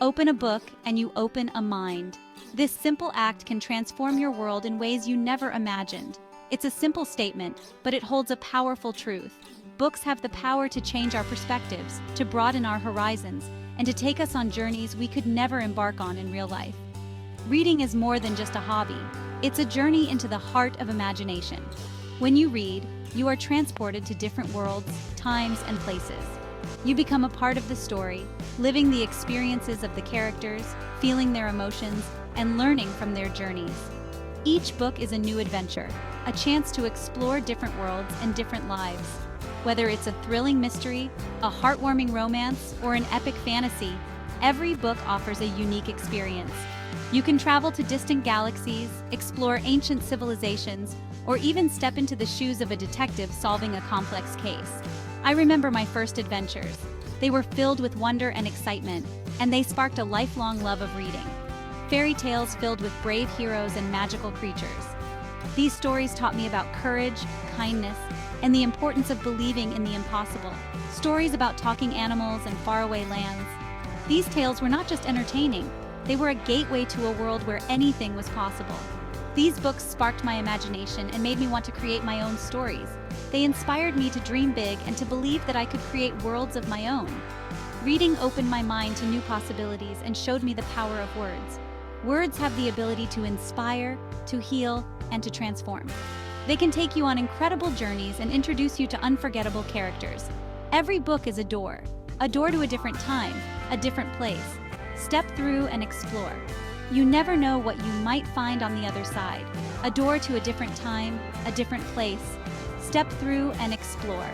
Open a book and you open a mind. This simple act can transform your world in ways you never imagined. It's a simple statement, but it holds a powerful truth. Books have the power to change our perspectives, to broaden our horizons, and to take us on journeys we could never embark on in real life. Reading is more than just a hobby. It's a journey into the heart of imagination. When you read, you are transported to different worlds, times, and places. You become a part of the story, living the experiences of the characters, feeling their emotions, and learning from their journeys. Each book is a new adventure, a chance to explore different worlds and different lives. Whether it's a thrilling mystery, a heartwarming romance, or an epic fantasy, every book offers a unique experience. You can travel to distant galaxies, explore ancient civilizations, or even step into the shoes of a detective solving a complex case. I remember my first adventures. They were filled with wonder and excitement, and they sparked a lifelong love of reading. Fairy tales filled with brave heroes and magical creatures. These stories taught me about courage, kindness, and the importance of believing in the impossible. Stories about talking animals and faraway lands. These tales were not just entertaining, they were a gateway to a world where anything was possible. These books sparked my imagination and made me want to create my own stories. They inspired me to dream big and to believe that I could create worlds of my own. Reading opened my mind to new possibilities and showed me the power of words. Words have the ability to inspire, to heal, and to transform. They can take you on incredible journeys and introduce you to unforgettable characters. Every book is a door to a different time, a different place. Step through and explore. You never know what you might find on the other side. A door to a different time, a different place. Step through and explore.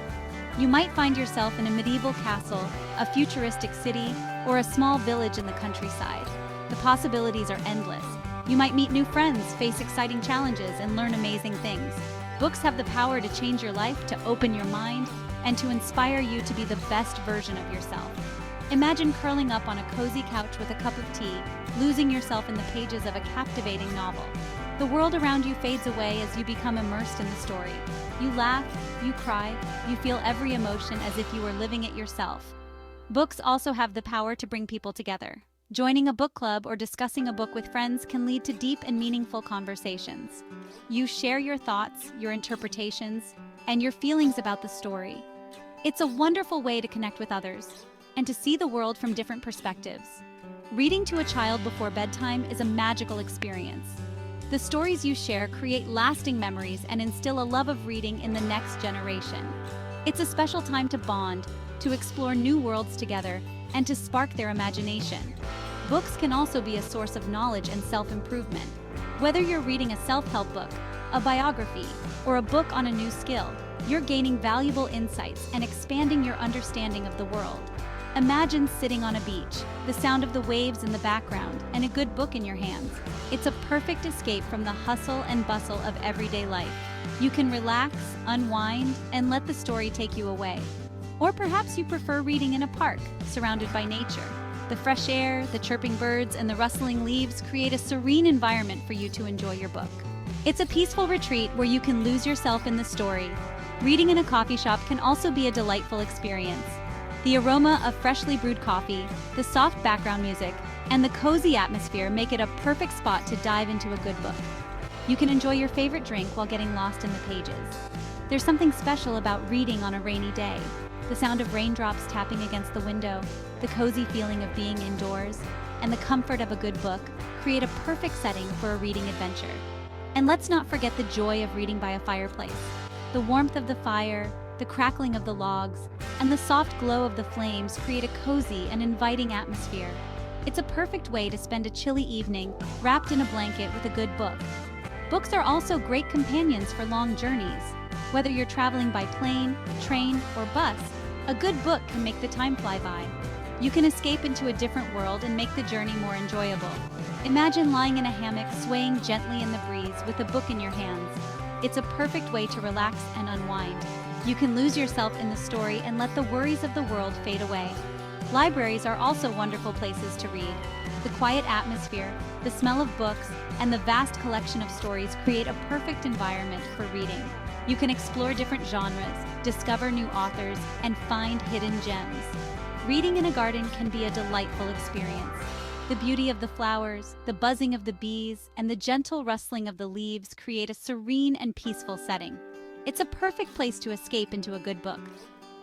You might find yourself in a medieval castle, a futuristic city, or a small village in the countryside. The possibilities are endless. You might meet new friends, face exciting challenges, and learn amazing things. Books have the power to change your life, to open your mind, and to inspire you to be the best version of yourself. Imagine curling up on a cozy couch with a cup of tea, losing yourself in the pages of a captivating novel. The world around you fades away as you become immersed in the story. You laugh, you cry, you feel every emotion as if you were living it yourself. Books also have the power to bring people together. Joining a book club or discussing a book with friends can lead to deep and meaningful conversations. You share your thoughts, your interpretations, and your feelings about the story. It's a wonderful way to connect with others and to see the world from different perspectives. Reading to a child before bedtime is a magical experience. The stories you share create lasting memories and instill a love of reading in the next generation. It's a special time to bond, to explore new worlds together, and to spark their imagination. Books can also be a source of knowledge and self-improvement. Whether you're reading a self-help book, a biography, or a book on a new skill, you're gaining valuable insights and expanding your understanding of the world. Imagine sitting on a beach, the sound of the waves in the background, and a good book in your hands. It's a perfect escape from the hustle and bustle of everyday life. You can relax, unwind, and let the story take you away. Or perhaps you prefer reading in a park, surrounded by nature. The fresh air, the chirping birds, and the rustling leaves create a serene environment for you to enjoy your book. It's a peaceful retreat where you can lose yourself in the story. Reading in a coffee shop can also be a delightful experience. The aroma of freshly brewed coffee, the soft background music, and the cozy atmosphere make it a perfect spot to dive into a good book. You can enjoy your favorite drink while getting lost in the pages. There's something special about reading on a rainy day. The sound of raindrops tapping against the window, the cozy feeling of being indoors, and the comfort of a good book create a perfect setting for a reading adventure. And let's not forget the joy of reading by a fireplace. The warmth of the fire, the crackling of the logs, and the soft glow of the flames create a cozy and inviting atmosphere. It's a perfect way to spend a chilly evening wrapped in a blanket with a good book. Books are also great companions for long journeys. Whether you're traveling by plane, train, or bus, a good book can make the time fly by. You can escape into a different world and make the journey more enjoyable. Imagine lying in a hammock, swaying gently in the breeze with a book in your hands. It's a perfect way to relax and unwind. You can lose yourself in the story and let the worries of the world fade away. Libraries are also wonderful places to read. The quiet atmosphere, the smell of books, and the vast collection of stories create a perfect environment for reading. You can explore different genres, discover new authors, and find hidden gems. Reading in a garden can be a delightful experience. The beauty of the flowers, the buzzing of the bees, and the gentle rustling of the leaves create a serene and peaceful setting. It's a perfect place to escape into a good book.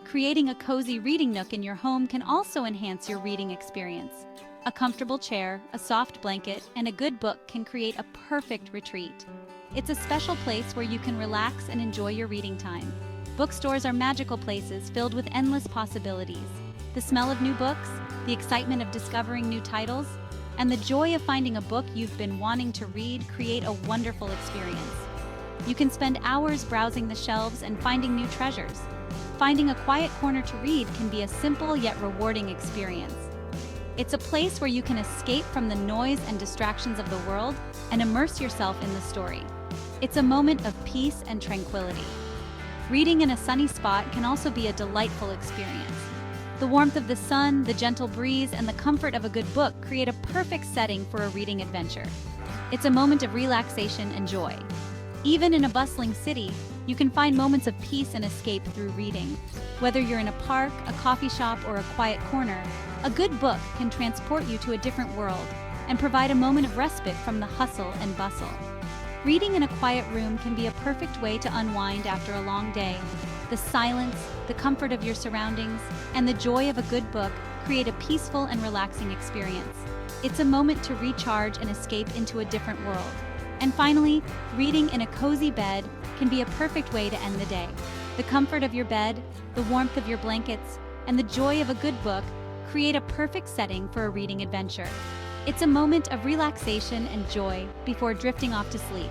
Creating a cozy reading nook in your home can also enhance your reading experience. A comfortable chair, a soft blanket, and a good book can create a perfect retreat. It's a special place where you can relax and enjoy your reading time. Bookstores are magical places filled with endless possibilities. The smell of new books, the excitement of discovering new titles, and the joy of finding a book you've been wanting to read create a wonderful experience. You can spend hours browsing the shelves and finding new treasures. Finding a quiet corner to read can be a simple yet rewarding experience. It's a place where you can escape from the noise and distractions of the world and immerse yourself in the story. It's a moment of peace and tranquility. Reading in a sunny spot can also be a delightful experience. The warmth of the sun, the gentle breeze, and the comfort of a good book create a perfect setting for a reading adventure. It's a moment of relaxation and joy. Even in a bustling city, you can find moments of peace and escape through reading. Whether you're in a park, a coffee shop, or a quiet corner, a good book can transport you to a different world and provide a moment of respite from the hustle and bustle. Reading in a quiet room can be a perfect way to unwind after a long day. The silence, the comfort of your surroundings, and the joy of a good book create a peaceful and relaxing experience. It's a moment to recharge and escape into a different world. And finally, reading in a cozy bed can be a perfect way to end the day. The comfort of your bed, the warmth of your blankets, and the joy of a good book create a perfect setting for a reading adventure. It's a moment of relaxation and joy before drifting off to sleep.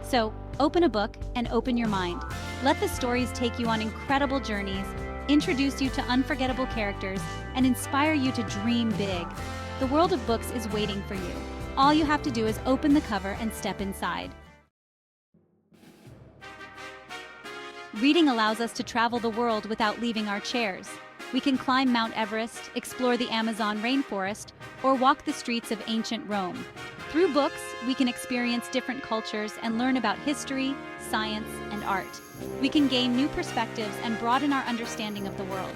So, open a book and open your mind. Let the stories take you on incredible journeys, introduce you to unforgettable characters, and inspire you to dream big. The world of books is waiting for you. All you have to do is open the cover and step inside. Reading allows us to travel the world without leaving our chairs. We can climb Mount Everest, explore the Amazon rainforest, or walk the streets of ancient Rome. Through books, we can experience different cultures and learn about history, science, and art. We can gain new perspectives and broaden our understanding of the world.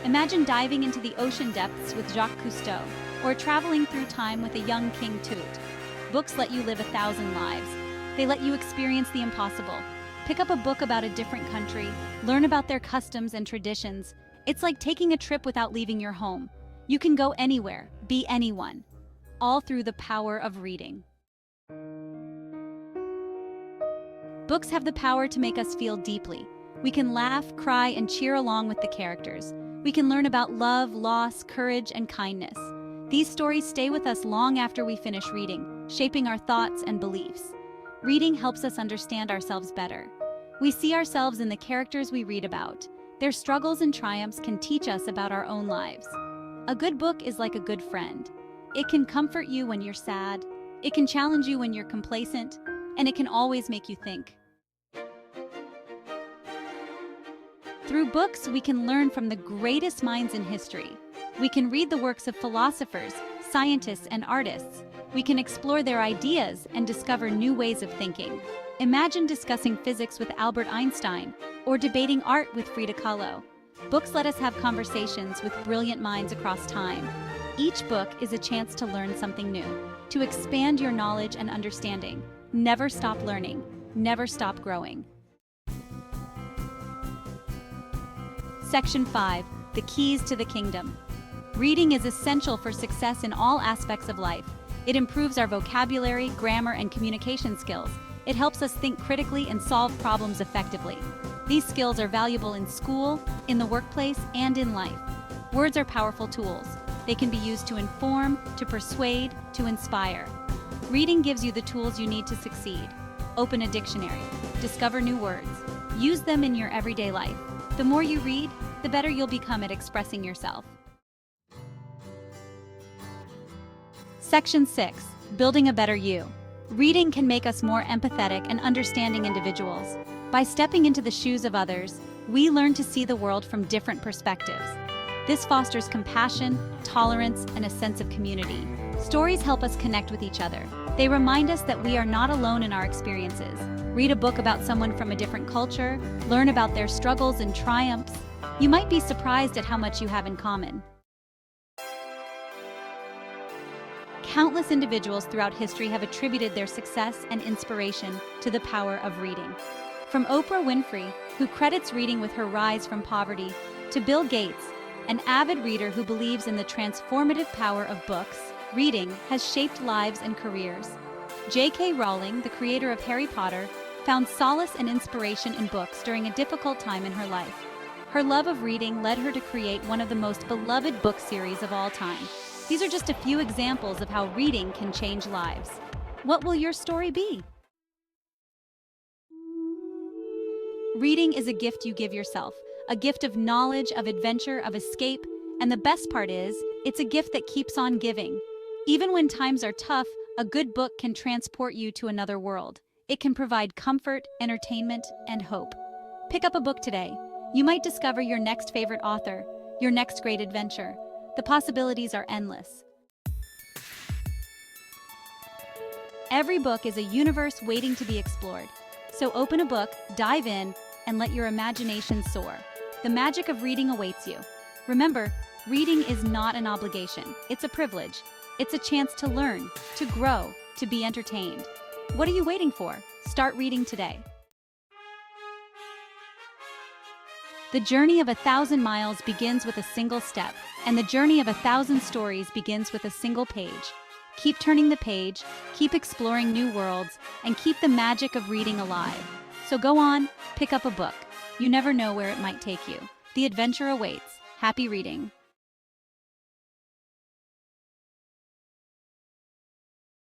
Imagine diving into the ocean depths with Jacques Cousteau, or traveling through time with a young King Tut. Books let you live 1,000 lives. They let you experience the impossible. Pick up a book about a different country, learn about their customs and traditions. It's like taking a trip without leaving your home. You can go anywhere, be anyone, all through the power of reading. Books have the power to make us feel deeply. We can laugh, cry, and cheer along with the characters. We can learn about love, loss, courage, and kindness. These stories stay with us long after we finish reading, shaping our thoughts and beliefs. Reading helps us understand ourselves better. We see ourselves in the characters we read about. Their struggles and triumphs can teach us about our own lives. A good book is like a good friend. It can comfort you when you're sad, it can challenge you when you're complacent, and it can always make you think. Through books, we can learn from the greatest minds in history. We can read the works of philosophers, scientists, and artists. We can explore their ideas and discover new ways of thinking. Imagine discussing physics with Albert Einstein or debating art with Frida Kahlo. Books let us have conversations with brilliant minds across time. Each book is a chance to learn something new, to expand your knowledge and understanding. Never stop learning, never stop growing. Section 5. The Keys to the Kingdom. Reading is essential for success in all aspects of life. It improves our vocabulary, grammar, and communication skills. It helps us think critically and solve problems effectively. These skills are valuable in school, in the workplace, and in life. Words are powerful tools. They can be used to inform, to persuade, to inspire. Reading gives you the tools you need to succeed. Open a dictionary. Discover new words. Use them in your everyday life. The more you read, the better you'll become at expressing yourself. Section 6. Building a better you. Reading can make us more empathetic and understanding individuals. By stepping into the shoes of others, we learn to see the world from different perspectives. This fosters compassion, tolerance, and a sense of community. Stories help us connect with each other. They remind us that we are not alone in our experiences. Read a book about someone from a different culture, learn about their struggles and triumphs. You might be surprised at how much you have in common. Countless individuals throughout history have attributed their success and inspiration to the power of reading. From Oprah Winfrey, who credits reading with her rise from poverty, to Bill Gates, an avid reader who believes in the transformative power of books, reading has shaped lives and careers. J.K. Rowling, the creator of Harry Potter, found solace and inspiration in books during a difficult time in her life. Her love of reading led her to create one of the most beloved book series of all time. These are just a few examples of how reading can change lives. What will your story be? Reading is a gift you give yourself, a gift of knowledge, of adventure, of escape, and the best part is, it's a gift that keeps on giving. Even when times are tough, a good book can transport you to another world. It can provide comfort, entertainment, and hope. Pick up a book today. You might discover your next favorite author, your next great adventure. The possibilities are endless. Every book is a universe waiting to be explored. So open a book, dive in, and let your imagination soar. The magic of reading awaits you. Remember, reading is not an obligation, it's a privilege. It's a chance to learn, to grow, to be entertained. What are you waiting for? Start reading today. The journey of 1,000 miles begins with a single step, and the journey of 1,000 stories begins with a single page. Keep turning the page, keep exploring new worlds, and keep the magic of reading alive. So go on, pick up a book. You never know where it might take you. The adventure awaits. Happy reading.